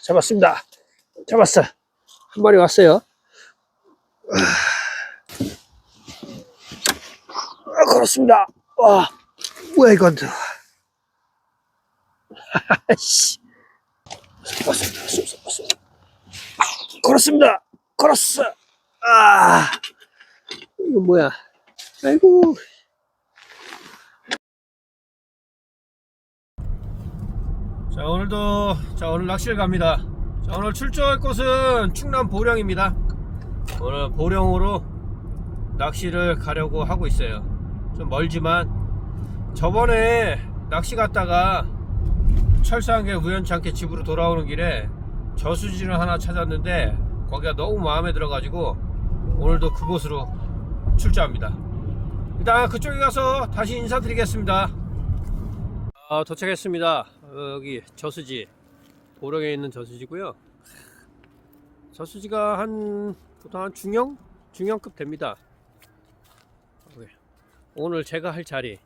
잡았습니다. 잡았어. 한 마리 왔어요. 걸었습니다. 와, 뭐야 이건? 씨. 걸었습니다. 걸었어. 이거 뭐야? 아이고. 오늘 낚시를 갑니다. 자, 오늘 출조할 곳은 충남 보령입니다. 오늘 보령으로 낚시를 가려고 하고 있어요. 좀 멀지만 저번에 낚시 갔다가 철수한 게 우연치 않게 집으로 돌아오는 길에 저수지를 하나 찾았는데 거기가 너무 마음에 들어 가지고 오늘도 그곳으로 출조합니다. 일단 그쪽에 가서 다시 인사드리겠습니다. 도착했습니다. 여기 저수지, 보령에 있는 저수지고요. 저수지가 보통 한 중형급 됩니다. 오늘 제가 할 자리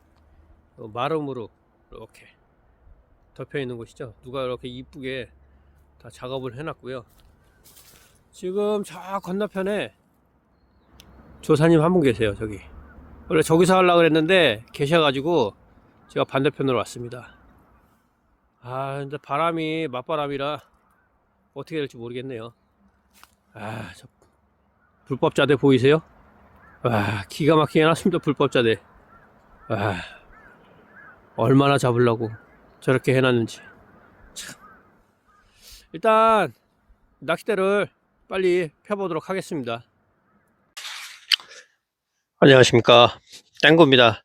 마름으로 이렇게 덮여 있는 곳이죠. 누가 이렇게 이쁘게 다 작업을 해놨고요. 지금 저 건너편에 조사님 한 분 계세요. 저기 원래 저기서 하려고 그랬는데 계셔가지고 제가 반대편으로 왔습니다. 근데 바람이 맞바람이라 어떻게 될지 모르겠네요. 저 불법자대 보이세요? 기가 막히게 해놨습니다. 불법자대. 얼마나 잡으려고 저렇게 해놨는지. 참. 일단 낚싯대를 빨리 펴보도록 하겠습니다. 안녕하십니까, 땡구입니다.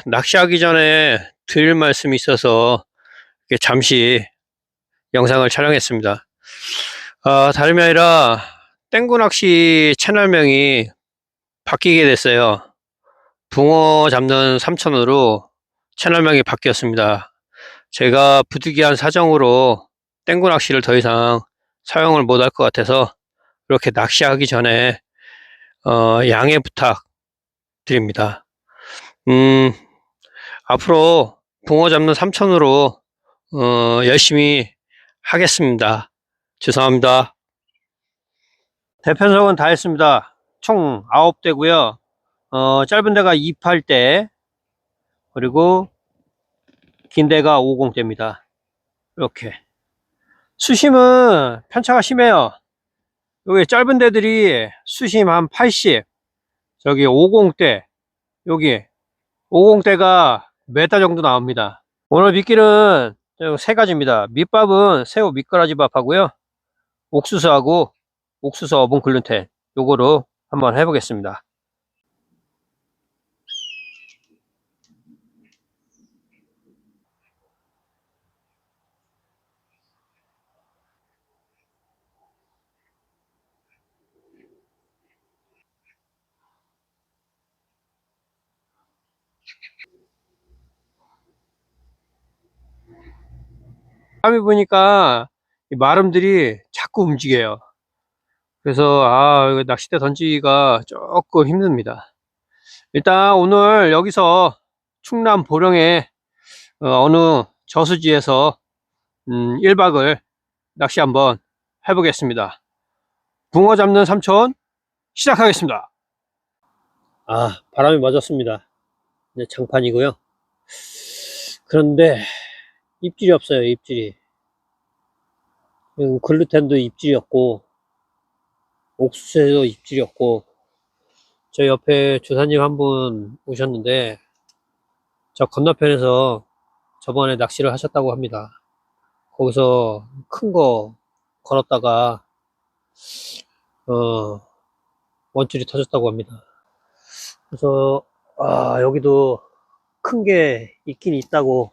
낚시하기 전에 드릴 말씀이 있어서 잠시 영상을 촬영했습니다. 다름이 아니라 땡구 낚시 채널명이 바뀌게 됐어요. 붕어 잡는 삼촌으로 채널명이 바뀌었습니다. 제가 부득이한 사정으로 땡구 낚시를 더 이상 사용을 못할 것 같아서 이렇게 낚시하기 전에 양해 부탁드립니다. 앞으로 붕어 잡는 삼촌으로 열심히 하겠습니다. 죄송합니다. 대편성은 다 했습니다. 총 9대고요. 짧은 데가 28대, 그리고 긴 데가 50대입니다. 이렇게. 수심은 편차가 심해요. 여기 짧은 데들이 수심 한 80, 저기 50대, 여기 50대가 메타 정도 나옵니다. 오늘 미끼는 세 가지입니다. 밑밥은 새우 미꾸라지 밥하고요, 옥수수하고 옥수수 어분 글루텐, 요거로 한번 해보겠습니다. 밤에 보니까 이 마름들이 자꾸 움직여요. 그래서 이거 낚싯대 던지기가 조금 힘듭니다. 일단 오늘 여기서 충남 보령의 어느 저수지에서 1박을 낚시 한번 해보겠습니다. 붕어 잡는 삼촌 시작하겠습니다. 바람이 맞았습니다. 이제 장판이고요. 그런데 입질이 없어요. 입질이. 글루텐도 입질이 없고 옥수수에도 입질이 없고, 저 옆에 조사님 한 분 오셨는데 저 건너편에서 저번에 낚시를 하셨다고 합니다. 거기서 큰 거 걸었다가 원줄이 터졌다고 합니다. 그래서 여기도 큰 게 있긴 있다고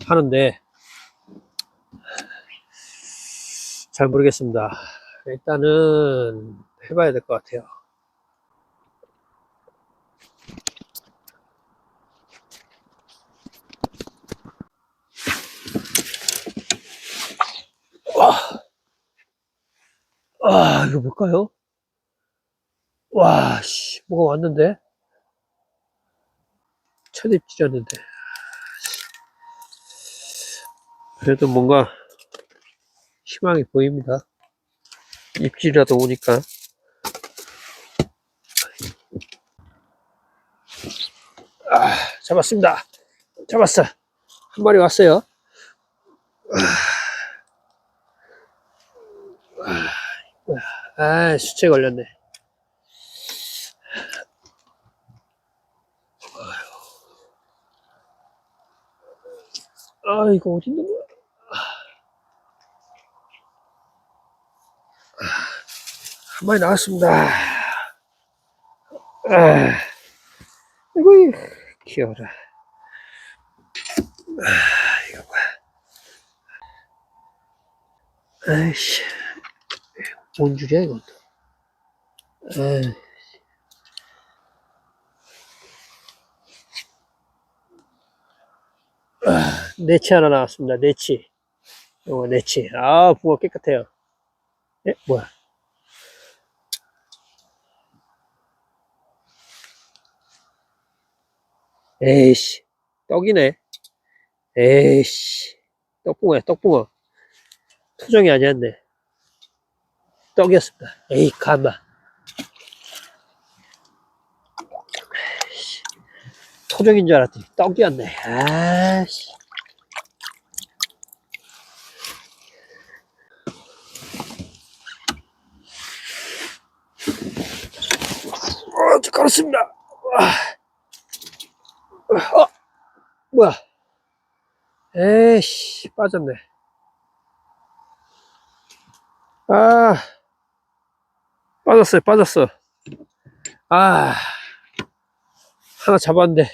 하는데 잘 모르겠습니다. 일단은 해봐야 될 것 같아요. 이거 뭘까요? 뭐가 왔는데? 첫 입질이었는데. 그래도 뭔가 희망이 보입니다. 입질이라도 오니까. 잡았습니다. 잡았어. 한 마리 왔어요. 수채 걸렸네. 이거 어디 있는 거야? 한 마리 나왔습니다. 이거 귀여워라. 이거 뭐야? 아이씨, 뭔 줄이야 이건? 네치 하나 나왔습니다. 네치. 이거 네치. 붕어 깨끗해요. 뭐야? 에이씨, 떡이네. 에이씨, 떡붕어야, 떡붕어. 토종이 아니었네. 떡이었습니다. 에이, 가마. 토종인 줄 알았더니 떡이었네. 아씨. 걸었습니다. 뭐야. 에이씨, 빠졌네. 빠졌어요, 빠졌어. 하나 잡았는데,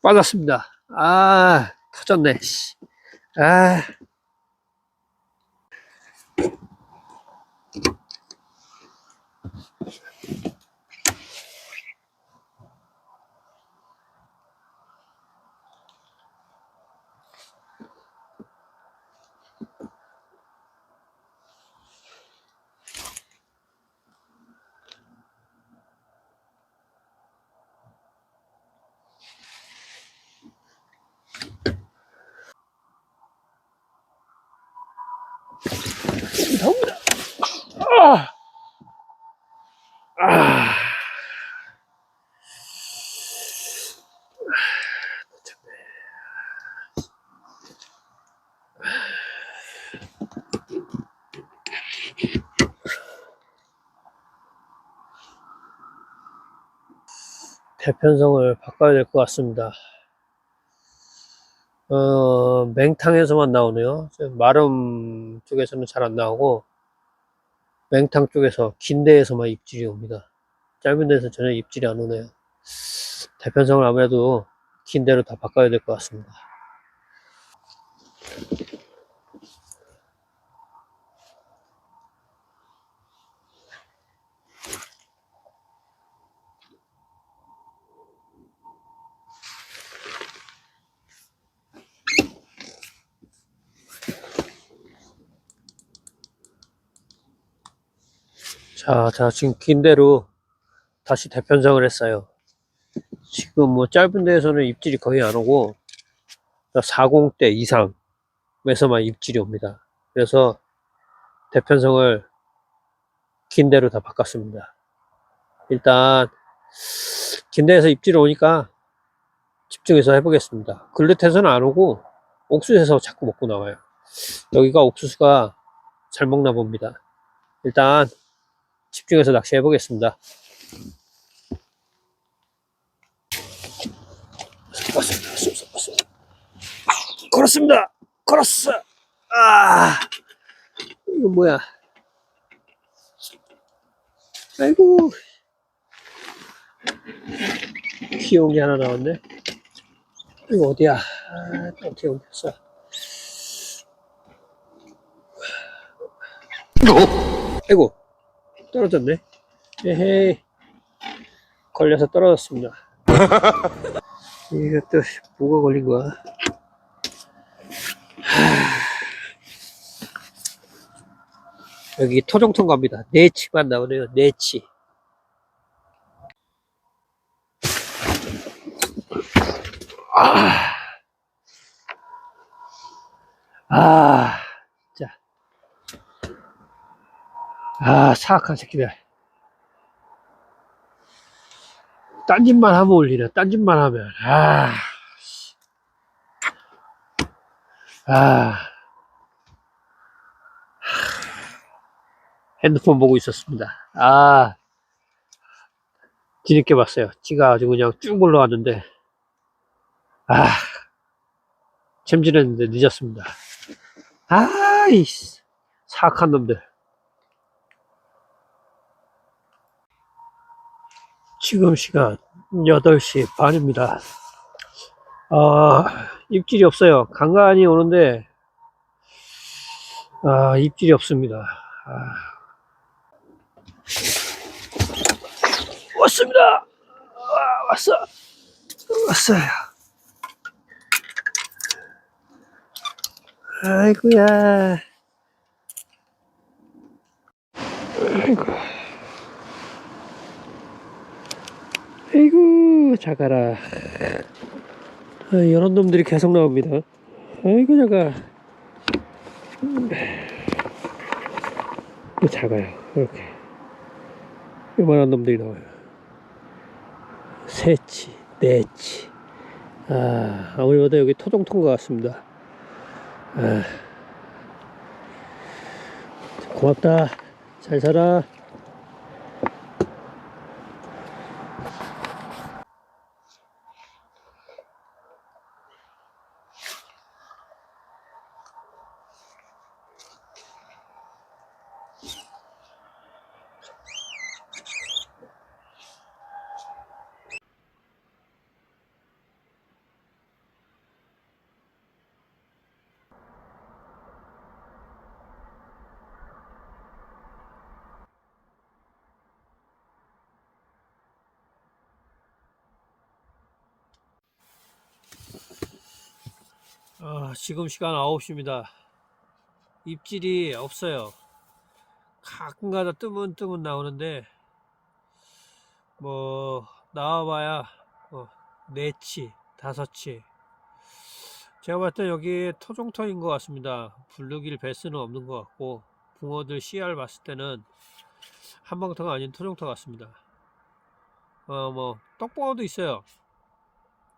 빠졌습니다. 터졌네. 나옵니다. 대편성을 바꿔야 될 것 같습니다. 맹탕에서만 나오네요. 마름 쪽에서는 잘 안 나오고, 맹탕 쪽에서 긴 데에서만 입질이 옵니다. 짧은 데에서 전혀 입질이 안 오네요. 대편성을 아무래도 긴 데로 다 바꿔야 될 것 같습니다. 자, 지금 긴 데로 다시 대편성을 했어요. 지금 뭐 짧은 데에서는 입질이 거의 안 오고, 40대 이상에서만 입질이 옵니다. 그래서 대편성을 긴 데로 다 바꿨습니다. 일단, 긴 데에서 입질이 오니까 집중해서 해보겠습니다. 글루텐에서는 안 오고, 옥수수에서 자꾸 먹고 나와요. 여기가 옥수수가 잘 먹나 봅니다. 일단, 집중해서 낚시해 보겠습니다. 걸었습니다. 걸었어. 이거 뭐야? 아이고, 귀여운 게 하나 나왔네. 이거 어디야? 어떻게 옮겼어? 아이고, 떨어졌네. 에헤이, 걸려서 떨어졌습니다. 이것도 뭐가 걸린 거야? 여기 토종통 갑니다. 네치만 나오네요. 네치. 진짜 아, 사악한 새끼들. 딴짓만 하면 올리네. 딴짓만 하면. 아, 핸드폰 보고 있었습니다. 뒤늦게 봤어요. 지가 아주 그냥 쭉 올라왔는데, 아, 챔질했는데 늦었습니다. 아이씨, 사악한 놈들. 지금 시간 8시 반입니다. 입질이 없어요. 간간히 오는데, 입질이 없습니다. 왔습니다. 왔어요. 아이고야. 아이고, 작아라. 이런 놈들이 계속 나옵니다. 아이고, 작아. 작아요. 이렇게. 요만한 놈들이 나와요. 새치, 네치. 아무리 봐도 여기 토종통 것 같습니다. 고맙다. 잘 살아. 지금 시간 9시입니다. 입질이 없어요. 가끔가다 뜨문뜨문 나오는데 뭐 나와봐야 네치, 다섯치. 제가 봤을 때 여기 토종터인 것 같습니다. 블루길 베스는 없는 것 같고 붕어들 CR 봤을 때는 한방터가 아닌 토종터 같습니다. 뭐 떡붕어도 있어요.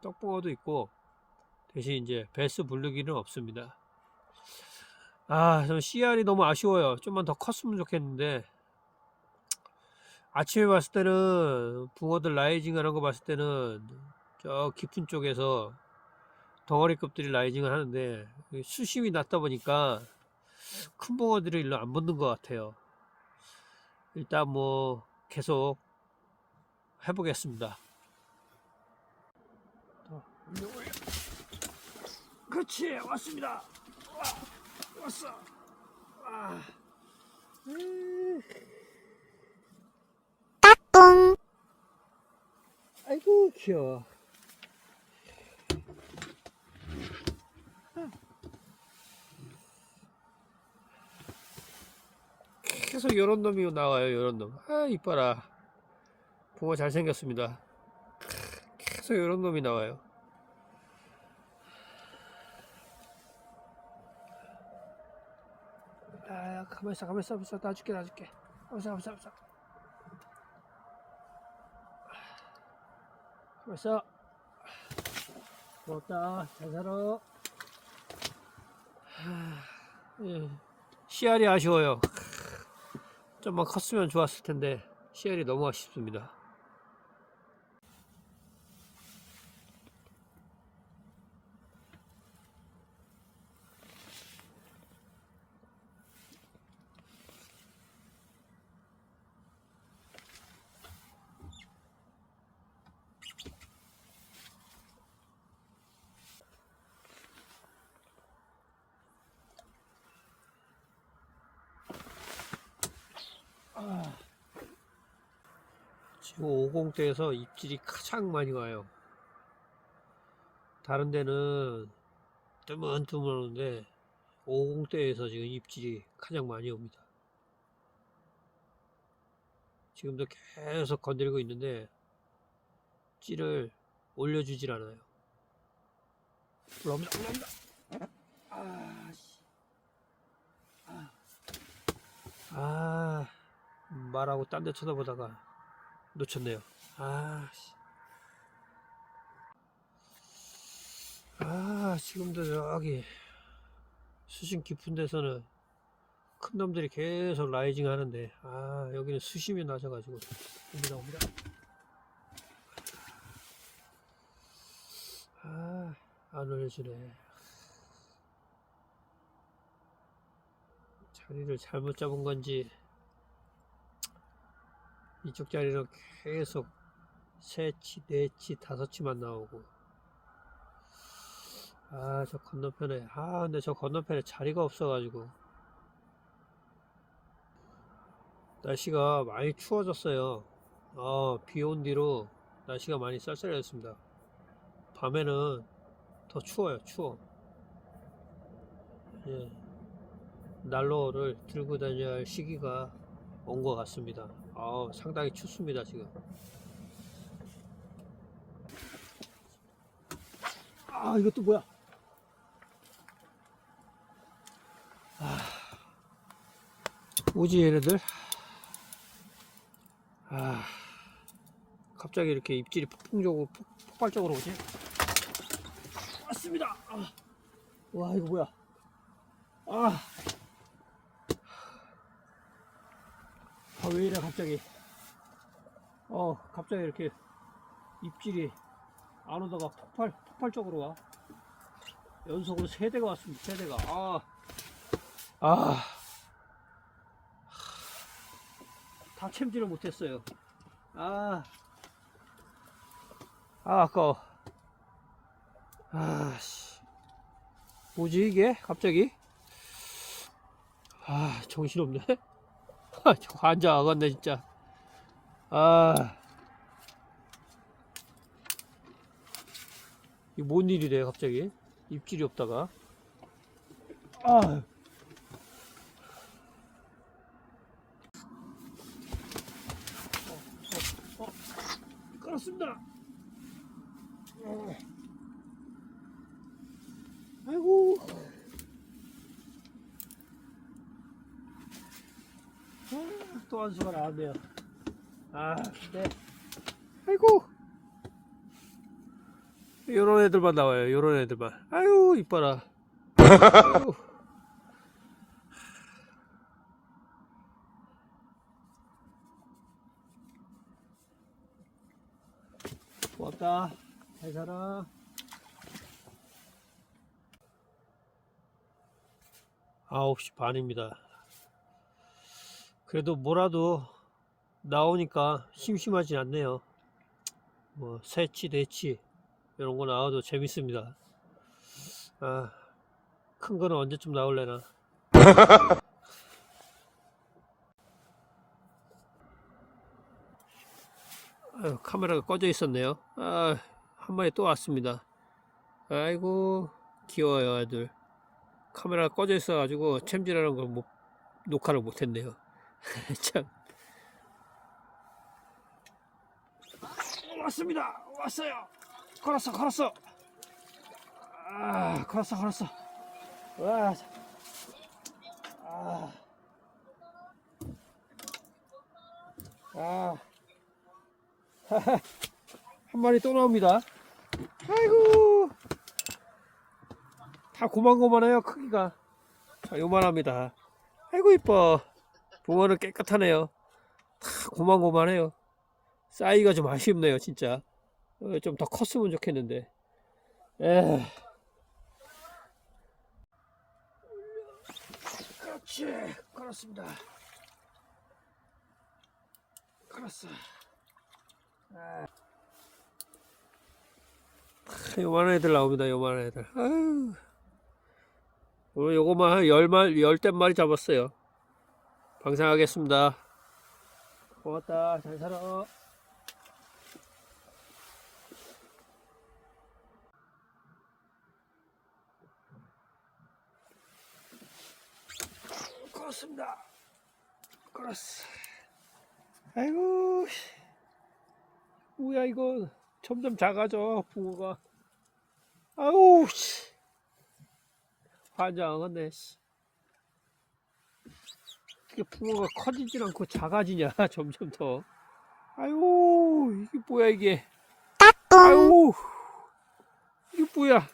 떡붕어도 있고 대신 이제 베스 블루길은 없습니다. 저는 CR이 너무 아쉬워요. 좀만 더 컸으면 좋겠는데 아침에 봤을 때는 붕어들 라이징 하는 거 봤을 때는 저 깊은 쪽에서 덩어리급들이 라이징을 하는데 수심이 낮다 보니까 큰 붕어들이 일로 안 붙는 것 같아요. 일단 뭐 계속 해보겠습니다. 그렇지, 왔습니다. 왔어. 아이고 귀여워. 계속 요런 놈이 나와요. 요런 놈. 이뻐라. 붕어 잘생겼습니다. 계속 요런 놈이 나와요. 가만있어. 놔줄게. 가만있어. 고맙다. 잘 살아. CR이 아쉬워요. 좀만 컸으면 좋았을 텐데 CR이 너무 아쉽습니다. 지금 50대에서 입질이 가장 많이 와요. 다른 데는 뜨문뜨문 오는데 50대에서 지금 입질이 가장 많이 옵니다. 지금도 계속 건드리고 있는데 찌를 올려주질 않아요. 올라옵니다. 말하고 딴 데 쳐다보다가 놓쳤네요. 지금도 저기 수심 깊은 데서는 큰 놈들이 계속 라이징 하는데 여기는 수심이 낮아가지고 옵니다. 안 올려주네. 자리를 잘못 잡은 건지 이쪽 자리로 계속 3치, 4치, 5치만 나오고. 저 건너편에 근데 저 건너편에 자리가 없어가지고. 날씨가 많이 추워졌어요. 비 온 뒤로 날씨가 많이 쌀쌀해졌습니다. 밤에는 더 추워요. 예, 난로를 들고 다녀야 할 시기가 온 것 같습니다. 상당히 춥습니다 지금. 이것도 뭐야? 뭐지 얘네들? 갑자기 이렇게 입질이 폭발적으로 오지? 왔습니다. 와, 이거 뭐야? 왜 이래 갑자기? 갑자기 이렇게 입질이 안 오다가 폭발적으로 와. 연속으로 3대가 왔습니다. 3대가. 다 챔질을 못했어요. 아까워. 뭐지 이게 갑자기? 정신없네. 환장 아갔네 진짜. 이게 뭔 일이래 갑자기? 입질이 없다가. 끌었습니다. 아이고. 또 한 수가 나왔네요. 네. 아이고. 요런 애들만 나와요. 요런 애들만. 아유, 이뻐라. 아이고. 고맙다. 잘 살아. 9시 반입니다. 그래도 뭐라도 나오니까 심심하진 않네요. 뭐 3치, 4치 이런 거 나와도 재밌습니다. 큰 거는 언제쯤 나올래나. 카메라가 꺼져 있었네요. 한 마리 또 왔습니다. 아이고 귀여워요 애들. 카메라가 꺼져 있어 가지고 챔질하는 걸 녹화를 못했네요. 참. 왔습니다. 왔어요. 걸었어. 걸었어. 와. 한 마리 또 나옵니다. 아이고. 다 고만고만해요 크기가. 요만합니다. 아이고 이뻐. 붕어는 깨끗하네요. 다 고만고만해요. 사이즈가 좀 아쉽네요 진짜. 좀 더 컸으면 좋겠는데. 그렇지. 걸었습니다. 걸었어. 요만한 애들 나옵니다. 요만한 애들. 오늘 요거만 한 10마리 잡았어요. 방생하겠습니다. 고맙다. 잘 살아. 걸었습니다. 걸었어. 아이고. 뭐야 이거. 점점 작아져 붕어가. 아우 씨. 환장하겠네. 어떻게 붕어가 커지질 않고 작아지냐 점점 더. 아유 이게 뭐야 이게. 아유 이게 뭐야.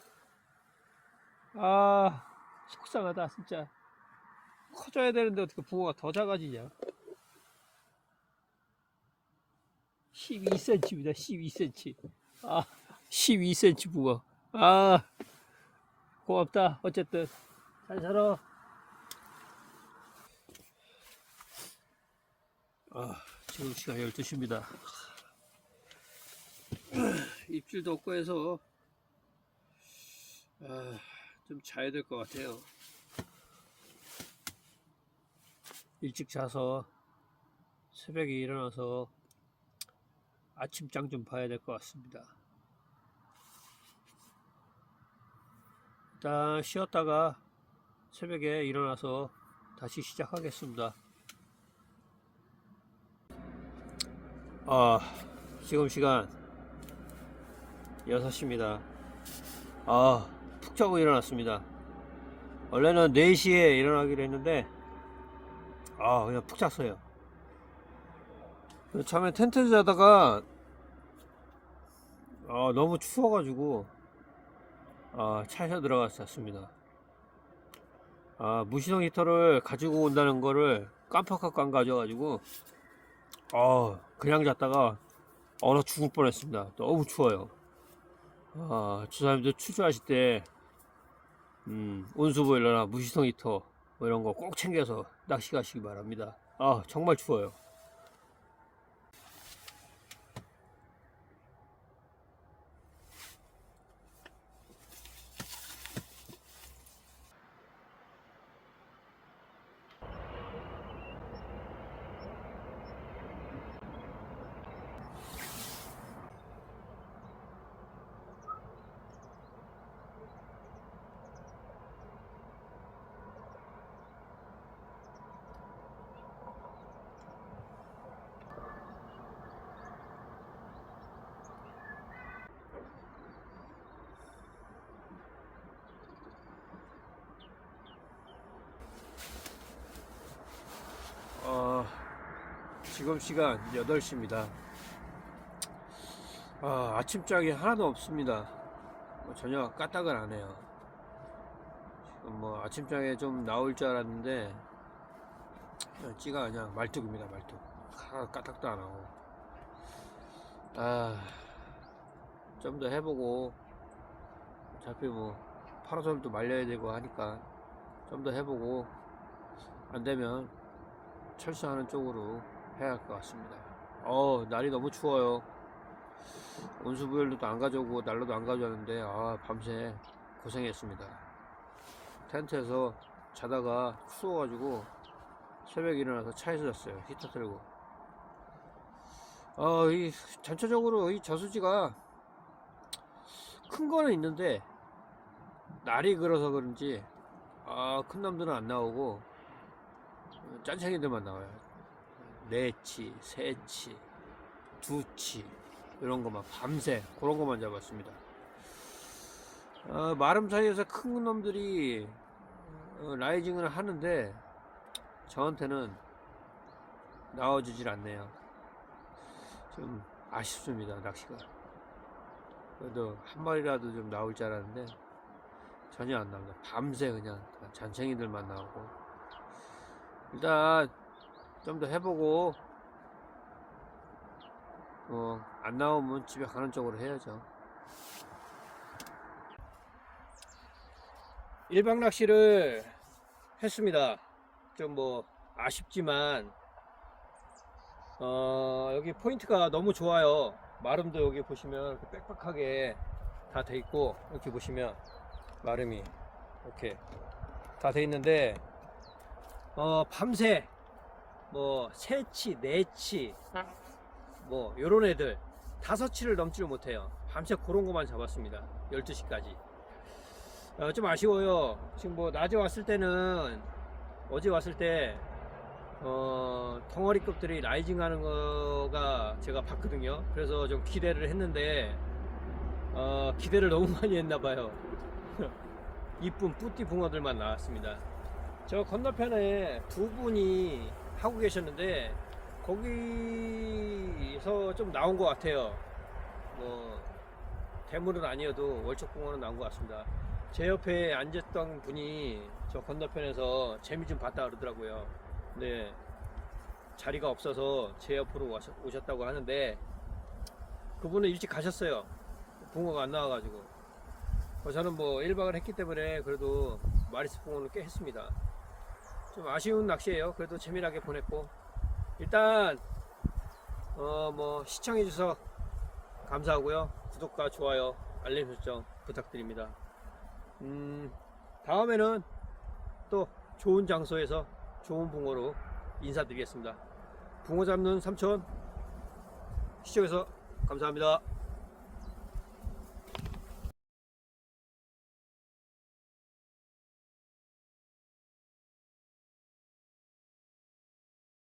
아 속상하다 진짜. 커져야 되는데 어떻게 붕어가 더 작아지냐. 12cm입니다 12cm. 아 12cm 붕어. 아 고맙다. 어쨌든 잘 살아. 지금 시간 12시입니다 입질도 없고 해서 좀 자야 될 것 같아요. 일찍 자서 새벽에 일어나서 아침장 좀 봐야 될 것 같습니다. 일단 쉬었다가 새벽에 일어나서 다시 시작하겠습니다. 지금 시간 6시입니다. 푹 자고 일어났습니다. 원래는 4시에 일어나기로 했는데 그냥 푹 잤어요. 처음에 텐트를 자다가 너무 추워가지고 차에서 들어가서 잤습니다. 무시동 히터를 가지고 온다는 거를 깜빡하고 안 가져가지고 그냥 잤다가 얼어 죽을 뻔했습니다. 너무 추워요. 주사님들 추주하실 때 온수보일러나 무시동 히터 뭐 이런 거 꼭 챙겨서 낚시 가시기 바랍니다. 정말 추워요. 지금 시간 8시입니다. 아침장이 하나도 없습니다. 전혀 까딱을 안 해요. 지금 아침장에 좀 나올 줄 알았는데 찌가 그냥 말뚝입니다. 말뚝. 까딱도 안 하고. 좀 더 해보고 어차피 파라솔도 말려야 되고 하니까 좀 더 해보고 안 되면 철수하는 쪽으로 해야 할 것 같습니다. 날이 너무 추워요. 온수부열도 안 가져오고 난로도 안 가져왔는데 밤새 고생했습니다. 텐트에서 자다가 추워가지고 새벽에 일어나서 차에서 잤어요. 히터 틀고. 이 전체적으로 이 저수지가 큰 거는 있는데 날이 그래서 그런지 큰 놈들은 안 나오고 짠챙이들만 나와요. 4치, 3치, 2치 이런 거만 밤새 그런 거만 잡았습니다. 마름 사이에서 큰 놈들이 라이징을 하는데 저한테는 나와주질 않네요. 좀 아쉽습니다. 낚시가 그래도 한 마리라도 좀 나올 줄 알았는데 전혀 안 나옵니다. 밤새 그냥 잔챙이들만 나오고. 일단 좀 더 해보고 안 나오면 집에 가는 쪽으로 해야죠. 일박 낚시를 했습니다. 좀 아쉽지만 여기 포인트가 너무 좋아요. 마름도 여기 보시면 이렇게 빽빽하게 다 돼 있고, 이렇게 보시면 마름이 이렇게 다 돼 있는데 밤새 3치, 4치 요런 애들 5치를 넘지를 못해요. 밤새 그런 거만 잡았습니다. 12시까지. 좀 아쉬워요. 지금 낮에 왔을 때는, 어제 왔을 때 덩어리급들이 라이징 하는 거가 제가 봤거든요. 그래서 좀 기대를 했는데 기대를 너무 많이 했나봐요. 이쁜 뿌띠 붕어들만 나왔습니다. 저 건너편에 두 분이 하고 계셨는데 거기서 좀 나온 것 같아요. 뭐 대물은 아니어도 월척붕어는 나온 것 같습니다. 제 옆에 앉았던 분이 저 건너편에서 재미 좀 봤다 그러더라고요. 근데 자리가 없어서 제 옆으로 오셨다고 하는데 그분은 일찍 가셨어요. 붕어가 안 나와가지고. 저는 뭐 1박을 했기 때문에 그래도 마리스 붕어는 꽤 했습니다. 좀 아쉬운 낚시예요. 그래도 재미나게 보냈고, 일단 뭐 시청해주셔서 감사하고요. 구독과 좋아요, 알림 설정 부탁드립니다. 다음에는 또 좋은 장소에서 좋은 붕어로 인사드리겠습니다. 붕어 잡는 삼촌 시청해서 감사합니다.